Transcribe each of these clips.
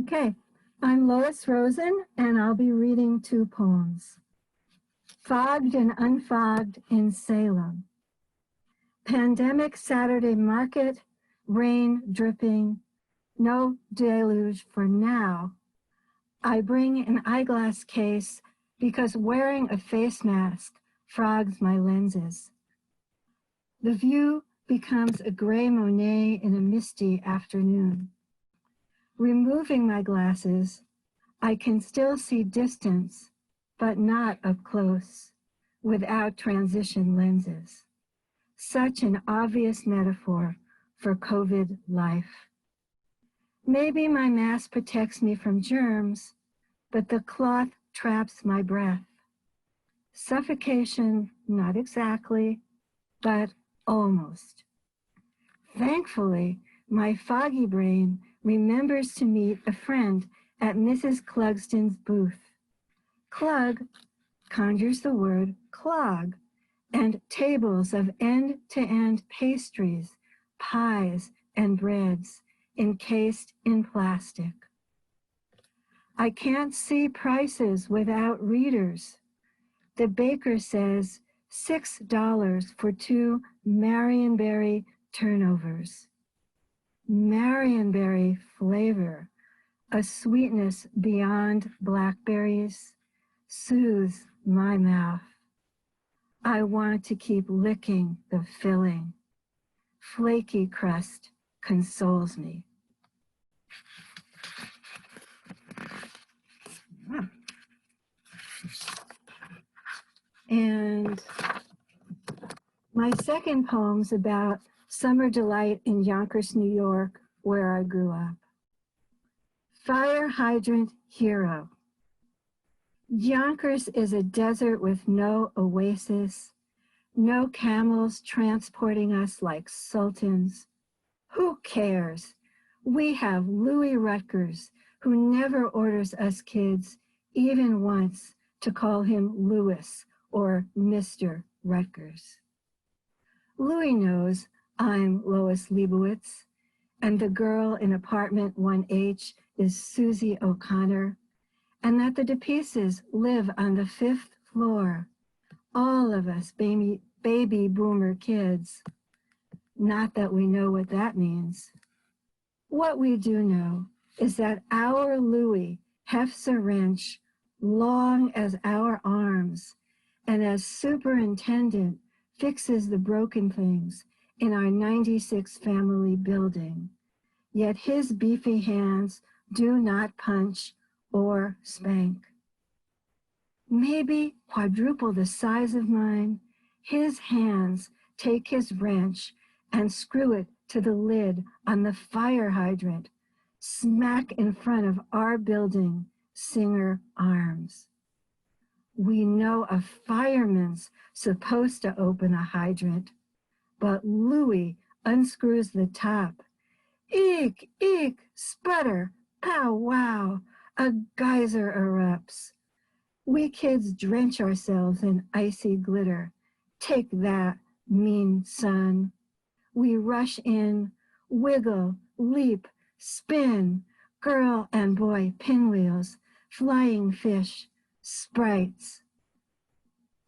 Okay, I'm Lois Rosen, and I'll be reading two poems. Fogged and Unfogged in Salem. Pandemic Saturday market, rain dripping, no deluge for now. I bring an eyeglass case because wearing a face mask frogs my lenses. The view becomes a gray Monet in a misty afternoon. Removing my glasses, I can still see distance, but not up close, without transition lenses. Such an obvious metaphor for COVID life. Maybe my mask protects me from germs, but the cloth traps my breath. Suffocation, not exactly, but almost. Thankfully, my foggy brain remembers to meet a friend at Mrs. Clugston's booth. Clug conjures the word clog, and tables of end-to-end pastries, pies, and breads encased in plastic. I can't see prices without readers. The baker says $6 for 2 Marionberry turnovers. Marionberry flavor, a sweetness beyond blackberries, soothes my mouth. I want to keep licking the filling. Flaky crust consoles me. And my second poem's about summer delight in Yonkers, New York, where I grew up. Fire hydrant hero. Yonkers is a desert with no oasis, no camels transporting us like sultans. Who cares? We have Louis Rutgers, who never orders us kids, even once, to call him Louis or Mr. Rutgers. Louis knows I'm Lois Leibowitz, and the girl in apartment 1H is Susie O'Connor, and that the DePieces live on the 5th floor. All of us baby boomer kids. Not that we know what that means. What we do know is that our Louis hefts a wrench long as our arms, and as superintendent fixes the broken things in our 96 family building. Yet his beefy hands do not punch or spank. Maybe quadruple the size of mine, his hands take his wrench and screw it to the lid on the fire hydrant, smack in front of our building, Singer Arms. We know a fireman's supposed to open a hydrant, but Louis unscrews the top. Eek, eek, sputter, pow, wow, a geyser erupts. We kids drench ourselves in icy glitter. Take that, mean sun. We rush in, wiggle, leap, spin, girl and boy pinwheels, flying fish, sprites.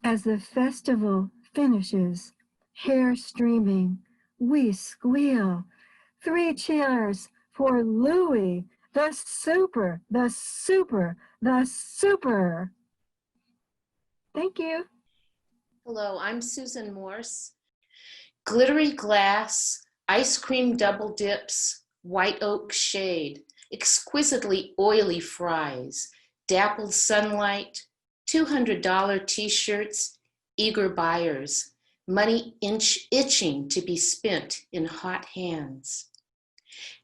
As the festival finishes, hair streaming, we squeal. 3 cheers for Louis, the super, the super, the super. Thank you. Hello, I'm Susan Morse. Glittery glass, ice cream double dips, white oak shade, exquisitely oily fries, dappled sunlight, $200 t-shirts, eager buyers, money itching to be spent in hot hands.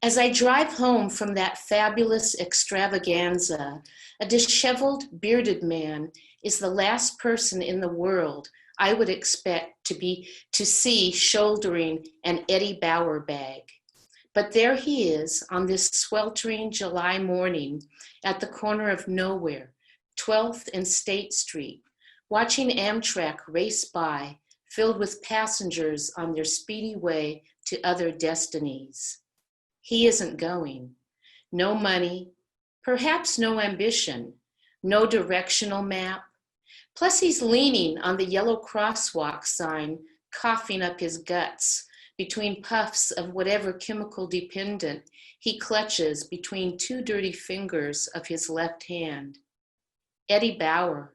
As I drive home from that fabulous extravaganza, a disheveled, bearded man is the last person in the world I would expect to see shouldering an Eddie Bauer bag. But there he is on this sweltering July morning at the corner of nowhere, 12th and State Street, watching Amtrak race by, filled with passengers on their speedy way to other destinies. He isn't going. No money, Perhaps no ambition, no directional map. Plus, he's leaning on the yellow crosswalk sign, coughing up his guts between puffs of whatever chemical dependent he clutches between two dirty fingers of his left hand. Eddie Bauer,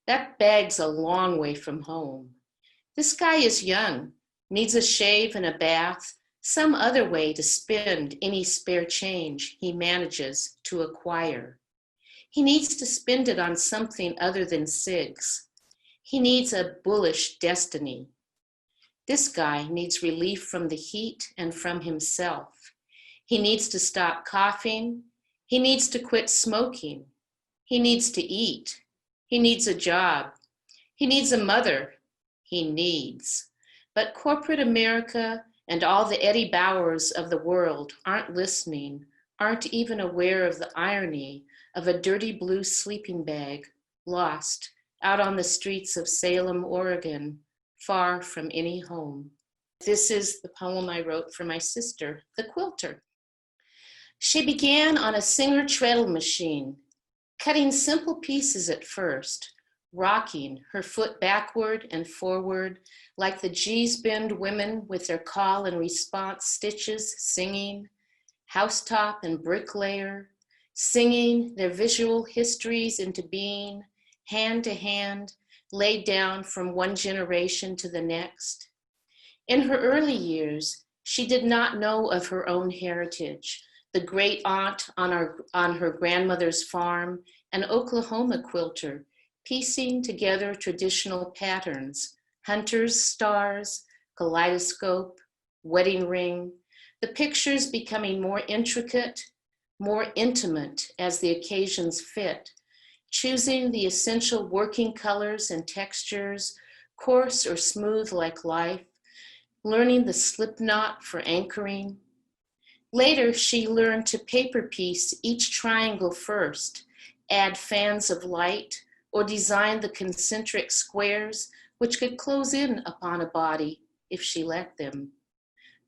that bag's a long way from home. This guy is young, needs a shave and a bath, some other way to spend any spare change he manages to acquire. He needs to spend it on something other than cigs. He needs a bullish destiny. This guy needs relief from the heat and from himself. He needs to stop coughing. He needs to quit smoking. He needs to eat. He needs a job. He needs a mother. He needs. But corporate America and all the Eddie Bauers of the world aren't listening, aren't even aware of the irony of a dirty blue sleeping bag lost out on the streets of Salem, Oregon, far from any home. This is the poem I wrote for my sister, the quilter. She began on a Singer treadle machine, cutting simple pieces at first, rocking her foot backward and forward like the G-bend women with their call and response stitches, singing, housetop and bricklayer, singing their visual histories into being, hand to hand, laid down from one generation to the next. In her early years, she did not know of her own heritage, the great aunt on her grandmother's farm, an Oklahoma quilter, piecing together traditional patterns, hunters, stars, kaleidoscope, wedding ring, the pictures becoming more intricate, more intimate as the occasions fit, choosing the essential working colors and textures, coarse or smooth like life, learning the slip knot for anchoring. Later, she learned to paper piece each triangle first, add fans of light, or design the concentric squares which could close in upon a body if she let them.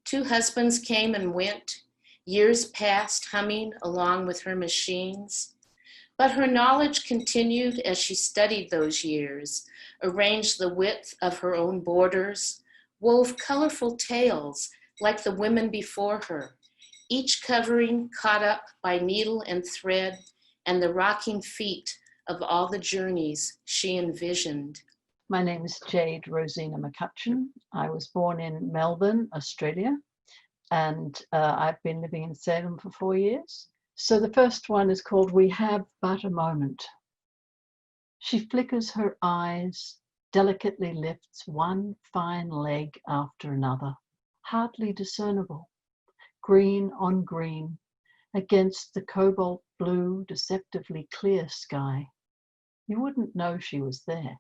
2 husbands came and went, years passed humming along with her machines. But her knowledge continued as she studied those years, arranged the width of her own borders, wove colorful tales like the women before her, each covering caught up by needle and thread and the rocking feet of all the journeys she envisioned. My name is Jade Rosina McCutcheon. I was born in Melbourne, Australia, and I've been living in Salem for 4 years. So the first one is called We Have But a Moment. She flickers her eyes, delicately lifts one fine leg after another, hardly discernible, green on green, against the cobalt blue, deceptively clear sky. You wouldn't know she was there.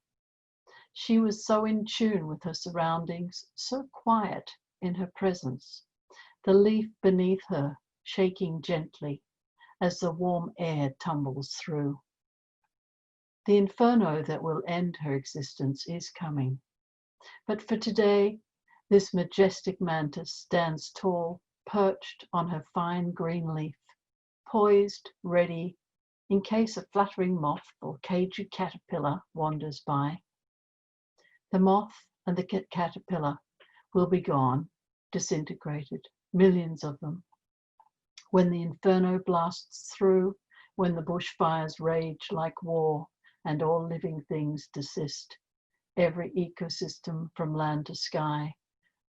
She was so in tune with her surroundings, so quiet in her presence, the leaf beneath her shaking gently as the warm air tumbles through. The inferno that will end her existence is coming. But for today, this majestic mantis stands tall, perched on her fine green leaf, poised, ready, in case a fluttering moth or cagey caterpillar wanders by. The moth and the caterpillar will be gone, disintegrated, millions of them. When the inferno blasts through, when the bushfires rage like war and all living things desist, every ecosystem from land to sky,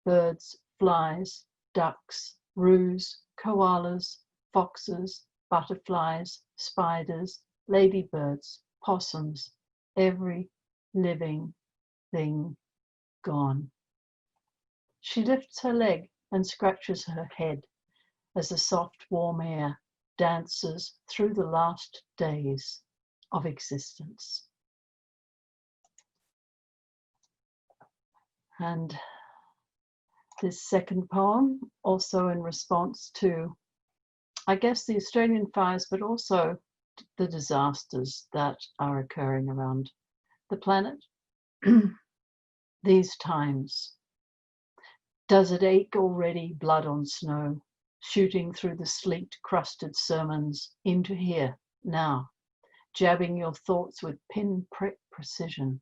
birds, flies, ducks, roos, koalas, foxes, butterflies, spiders, ladybirds, possums, every living thing gone. She lifts her leg and scratches her head as the soft, warm air dances through the last days of existence. And this second poem, also in response to, I guess, the Australian fires, but also the disasters that are occurring around the planet these times. Does it ache already, blood on snow, shooting through the sleet-crusted sermons into here, now, jabbing your thoughts with pinprick precision,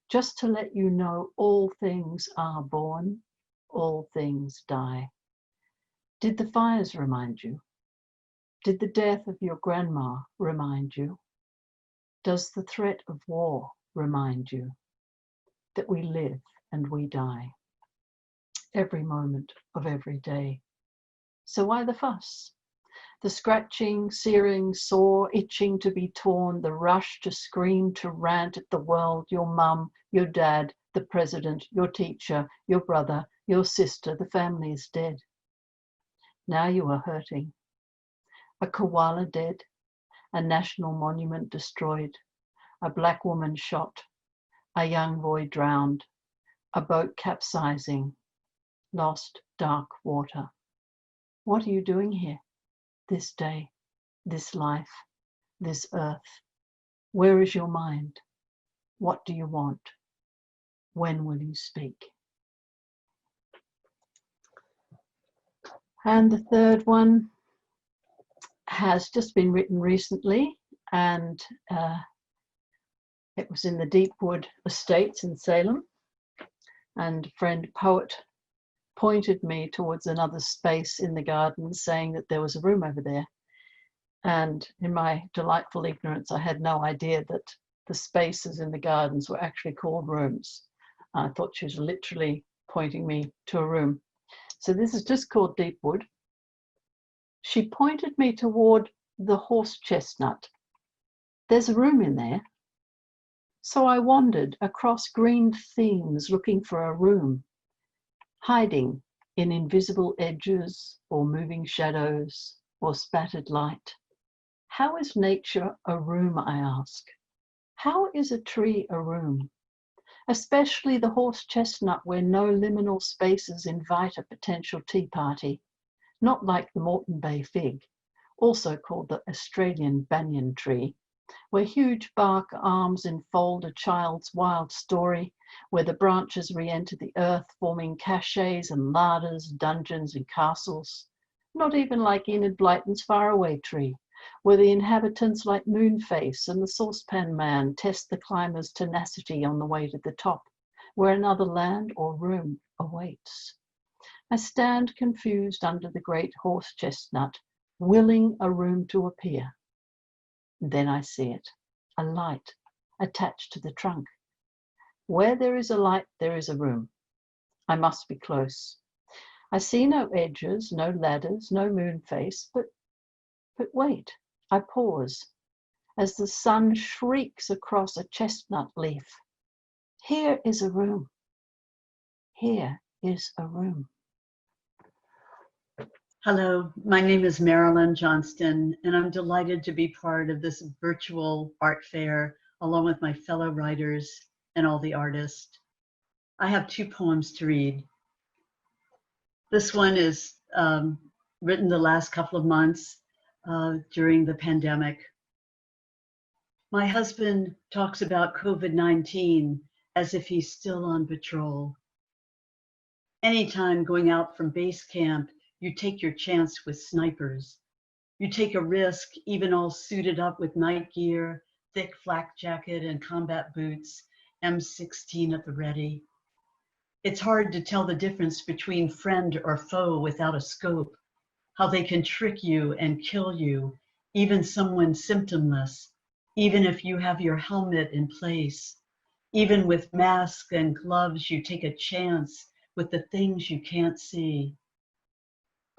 just to let you know all things are born, all things die. Did the fires remind you? Did the death of your grandma remind you? Does the threat of war remind you that we live and we die every moment of every day? So why the fuss? The scratching, searing, sore, itching to be torn, the rush to scream, to rant at the world, your mum, your dad, the president, your teacher, your brother, your sister, the family is dead. Now you are hurting. A koala dead, a national monument destroyed, a black woman shot, a young boy drowned, a boat capsizing, lost dark water. What are you doing here? This day, this life, this earth? Where is your mind? What do you want? When will you speak? And the third one has just been written recently, and it was in the Deepwood Estates in Salem. And a friend poet pointed me towards another space in the garden, saying that there was a room over there. And in my delightful ignorance, I had no idea that the spaces in the gardens were actually called rooms. I thought she was literally pointing me to a room. So this is just called Deepwood. She pointed me toward the horse chestnut. There's a room in there. So I wandered across green themes looking for a room, hiding in invisible edges or moving shadows or spattered light. How is nature a room, I ask? How is a tree a room? Especially the horse chestnut, where no liminal spaces invite a potential tea party, not like the Moreton Bay fig, also called the Australian banyan tree, where huge bark arms enfold a child's wild story, where the branches re-enter the earth, forming caches and larders, dungeons and castles, not even like Enid Blyton's faraway tree, where the inhabitants like Moonface and the Saucepan Man test the climber's tenacity on the way to the top, where another land or room awaits. I stand confused under the great horse chestnut, willing a room to appear. Then I see it, a light attached to the trunk. Where there is a light, there is a room. I must be close. I see no edges, no ladders, no moon face, but wait, I pause as the sun shrieks across a chestnut leaf. Here is a room. Here is a room. Hello, my name is Marilyn Johnston, and I'm delighted to be part of this virtual art fair along with my fellow writers and all the artists. I have 2 poems to read. This one is written the last couple of months during the pandemic. My husband talks about COVID-19 as if he's still on patrol. Anytime going out from base camp, you take your chance with snipers. You take a risk, even all suited up with night gear, thick flak jacket and combat boots, M16 at the ready. It's hard to tell the difference between friend or foe without a scope, how they can trick you and kill you, even someone symptomless, even if you have your helmet in place. Even with mask and gloves, you take a chance with the things you can't see.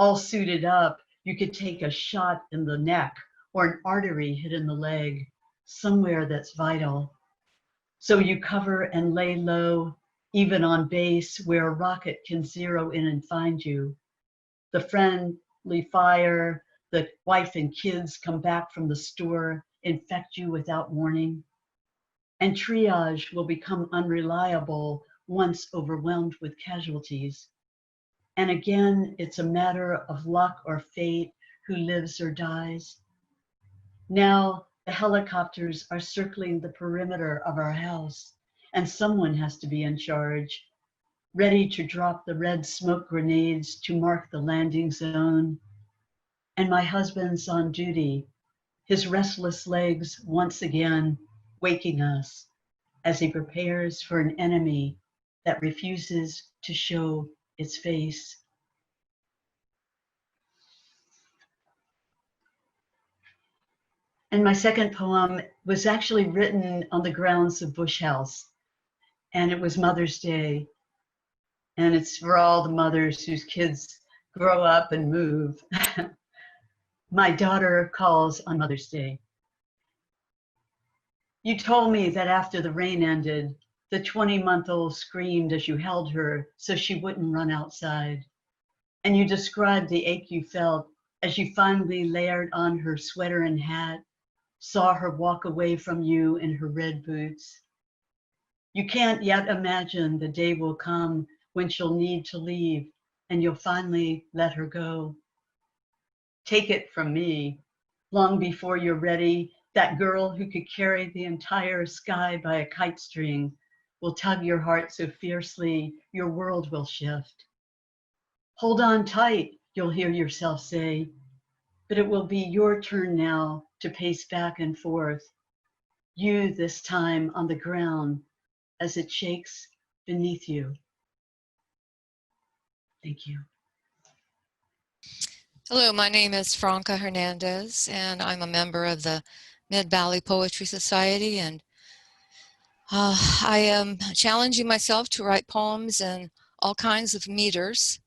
All suited up, you could take a shot in the neck or an artery hit in the leg, somewhere that's vital. So you cover and lay low, even on base where a rocket can zero in and find you. The friendly fire, the wife and kids come back from the store, infect you without warning. And triage will become unreliable once overwhelmed with casualties. And again, it's a matter of luck or fate, who lives or dies. Now, the helicopters are circling the perimeter of our house, and someone has to be in charge, ready to drop the red smoke grenades to mark the landing zone. And my husband's on duty, his restless legs once again waking us as he prepares for an enemy that refuses to show its face. And my second poem was actually written on the grounds of Bush House, and it was Mother's Day. And it's for all the mothers whose kids grow up and move. My daughter calls on Mother's Day. You told me that after the rain ended, the 20-month-old screamed as you held her so she wouldn't run outside. And you described the ache you felt as you finally layered on her sweater and hat, saw her walk away from you in her red boots. You can't yet imagine the day will come when she'll need to leave and you'll finally let her go. Take it from me, long before you're ready, that girl who could carry the entire sky by a kite string will tug your heart so fiercely your world will shift. Hold on tight, you'll hear yourself say, but it will be your turn now to pace back and forth. You this time on the ground as it shakes beneath you. Thank you. Hello, my name is Franca Hernandez, and I'm a member of the Mid-Valley Poetry Society, and I am challenging myself to write poems in all kinds of meters,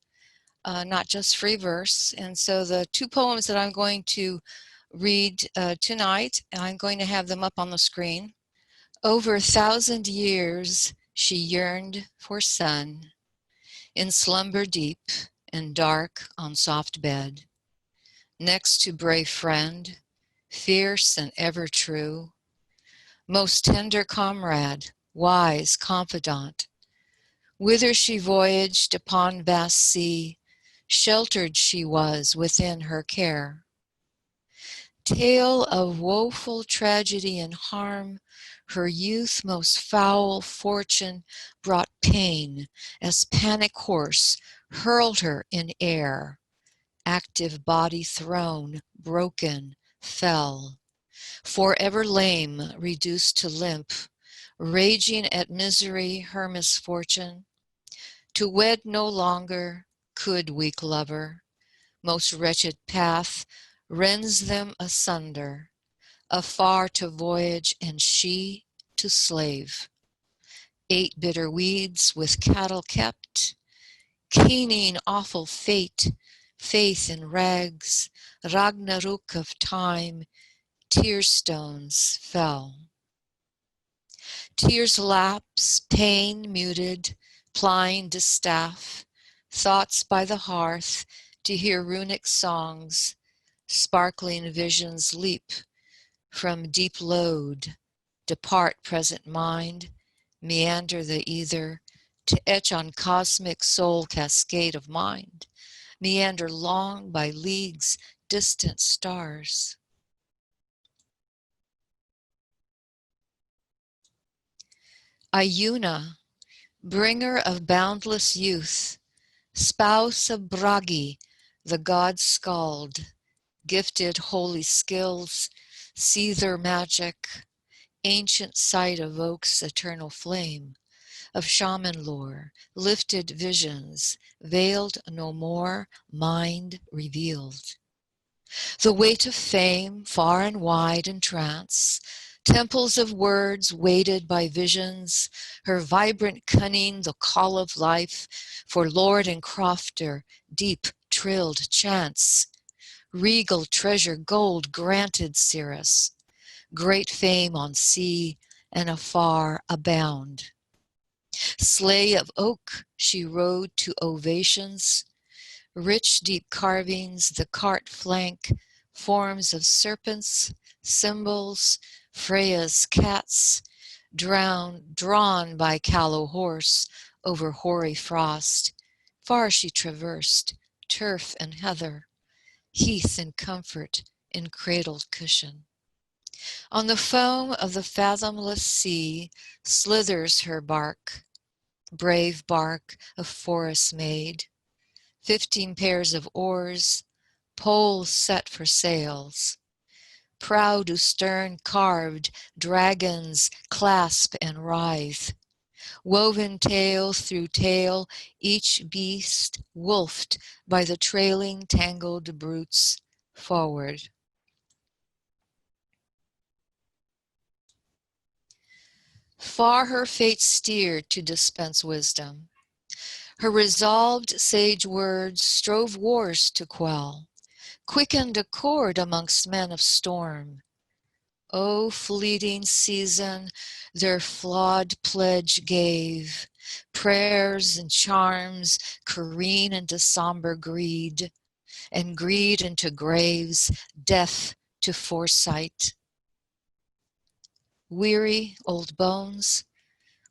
not just free verse. And so the two poems that I'm going to read tonight, I'm going to have them up on the screen. Over 1,000 years she yearned for sun, in slumber deep and dark on soft bed. Next to brave friend, fierce and ever true, most tender comrade, wise confidant, whither she voyaged upon vast sea, sheltered she was within her care. Tale of woeful tragedy and harm, her youth most foul fortune brought pain as panic horse hurled her in air. Active body thrown, broken, fell, forever lame, reduced to limp, raging at misery her misfortune. To wed no longer could weak lover, most wretched path rends them asunder, afar to voyage and she to slave. 8 bitter weeds with cattle kept, keening awful fate, faith in rags, Ragnarok of time, tear stones fell. Tears lapse, pain muted, plying distaff, thoughts by the hearth to hear runic songs, sparkling visions leap from deep load, depart present mind, meander the ether, to etch on cosmic soul cascade of mind, meander long by leagues distant stars. Iuna, bringer of boundless youth, spouse of Bragi, the god skald, gifted holy skills, seether magic, ancient sight evokes eternal flame, of shaman lore, lifted visions, veiled no more, mind revealed. The weight of fame, far and wide in trance, temples of words weighted by visions, her vibrant cunning, the call of life, for lord and crofter, deep trilled chants, regal treasure gold granted Cirrus, great fame on sea and afar abound. Slay of oak, she rode to ovations, rich deep carvings, the cart flank, forms of serpents, symbols, Freya's cats, drawn by callow horse over hoary frost. Far she traversed, turf and heather, heath and comfort in cradled cushion. On the foam of the fathomless sea slithers her bark, brave bark of forests made, 15 pairs of oars, poles set for sails, proud to stern carved, dragons clasp and writhe. Woven tail through tail, each beast wolfed by the trailing tangled brutes forward. Far her fate steered to dispense wisdom. Her resolved sage words strove wars to quell, quickened accord amongst men of storm. O fleeting season, their flawed pledge gave, prayers and charms careen into somber greed, and greed into graves, death to foresight. Weary old bones,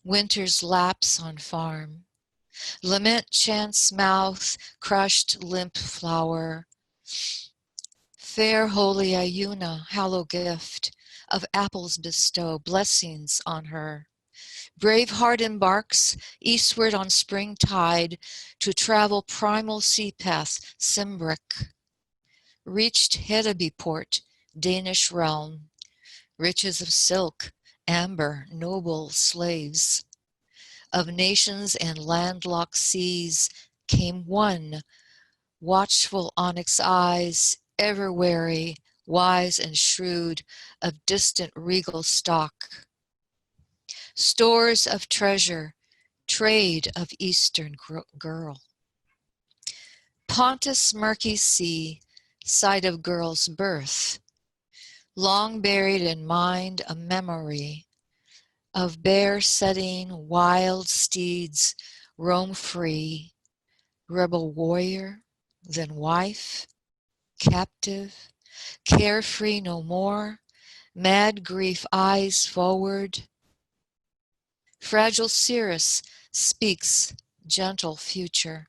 winter's lapse on farm, lament chance mouth, crushed limp flower. Fair holy Iuna, hallow gift of apples bestow blessings on her. Brave heart embarks eastward on spring tide to travel primal sea path Simbric. Reached Hedeby port, Danish realm, riches of silk, amber, noble slaves. Of nations and landlocked seas came one, watchful onyx eyes, ever wary, wise and shrewd, of distant regal stock. Stores of treasure, trade of eastern girl. Pontus' murky sea, site of girl's birth, long buried in mind a memory of bare setting wild steeds roam free, rebel warrior, then wife, captive, carefree no more, mad grief eyes forward. Fragile Cirrus speaks gentle future.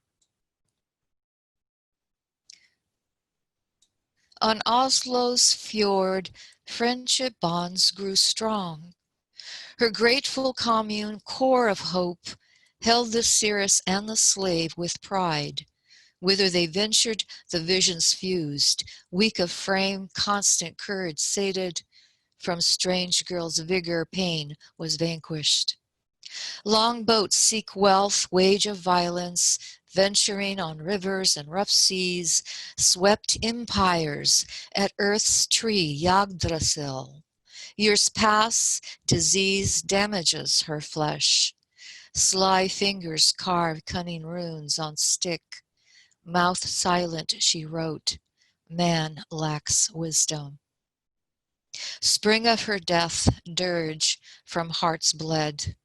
On Oslo's fjord, friendship bonds grew strong. Her grateful commune, core of hope, held the Cirrus and the slave with pride. Whither they ventured, the visions fused. Weak of frame, constant courage sated. From strange girl's vigor, pain was vanquished. Long boats seek wealth, wage of violence, venturing on rivers and rough seas, swept empires at earth's tree, Yggdrasil. Years pass, disease damages her flesh. Sly fingers carve cunning runes on stick. Mouth silent she wrote, man lacks wisdom. Spring of her death, dirge from hearts bled.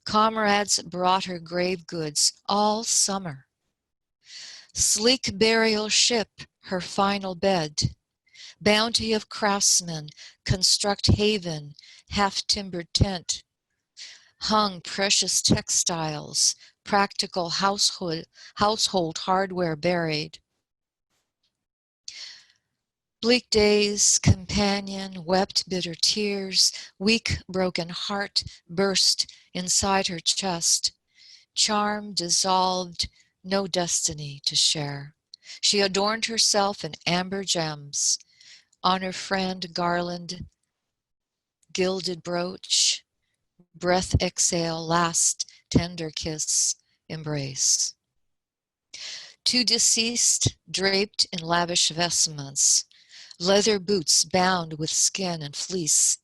Comrades brought her grave goods all summer. Sleek burial ship, her final bed. Bounty of craftsmen, construct haven, half-timbered tent. Hung precious textiles, practical household hardware buried. Bleak days, companion, wept bitter tears, weak broken heart burst inside her chest. Charm dissolved, no destiny to share. She adorned herself in amber gems, on her friend garland, gilded brooch, breath exhale, last tender kiss, embrace. Two deceased, draped in lavish vestments, leather boots bound with skin and fleece,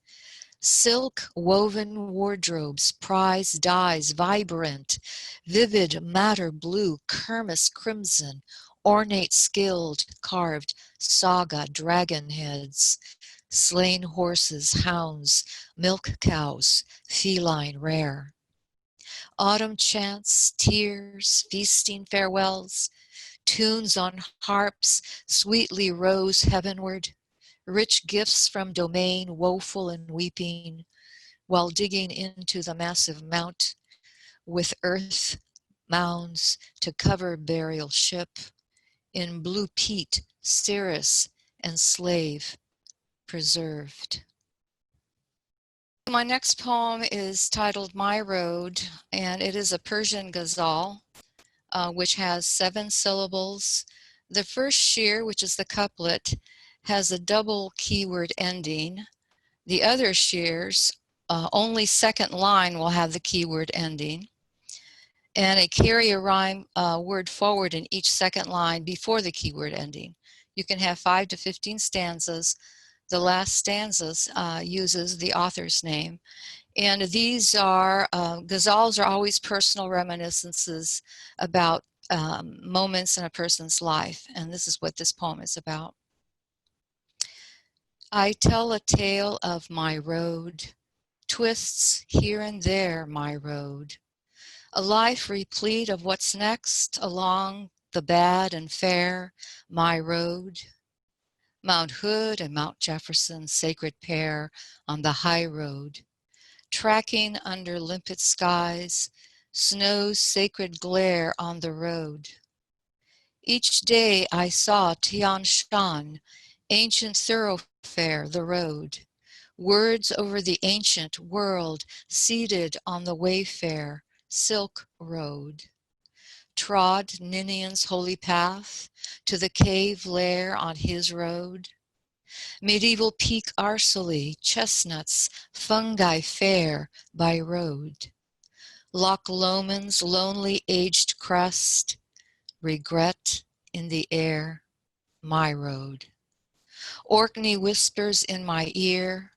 silk woven wardrobes, prize dyes, vibrant, vivid madder blue, kermes crimson, ornate skilled, carved, saga dragon heads, slain horses, hounds, milk cows, feline rare. Autumn chants, tears, feasting farewells, tunes on harps sweetly rose heavenward, rich gifts from domain woeful and weeping, while digging into the massive mount with earth mounds to cover burial ship, in blue peat, cirrus, and slave preserved. My next poem is titled My Road, and it is a Persian ghazal, which has 7 syllables. The first shir, which is the couplet, has a double keyword ending. The other shears, only second line will have the keyword ending. And a carry a rhyme word forward in each second line before the keyword ending. You can have 5 to 15 stanzas. The last stanzas uses the author's name. And these are, ghazals are always personal reminiscences about moments in a person's life. And this is what this poem is about. I tell a tale of my road, twists here and there my road. A life replete of what's next along the bad and fair, my road. Mount Hood and Mount Jefferson, sacred pair on the high road. Tracking under limpid skies, snow's sacred glare on the road. Each day I saw Tian Shan, ancient thoroughfare, the road. Words over the ancient world, seated on the wayfare, Silk Road. Trod Ninian's holy path to the cave lair on his road. Medieval peak Arcely, chestnuts, fungi fair by road. Loch Lomond's lonely aged crest, regret in the air, my road. Orkney whispers in my ear,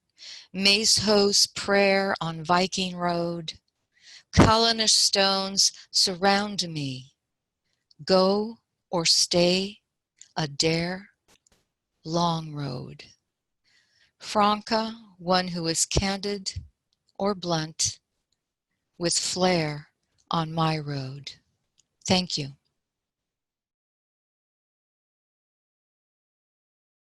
Macehoe's prayer on Viking road. Callanish stones surround me. Go or stay, a dare, long road. Franca, one who is candid or blunt, with flair on my road. Thank you.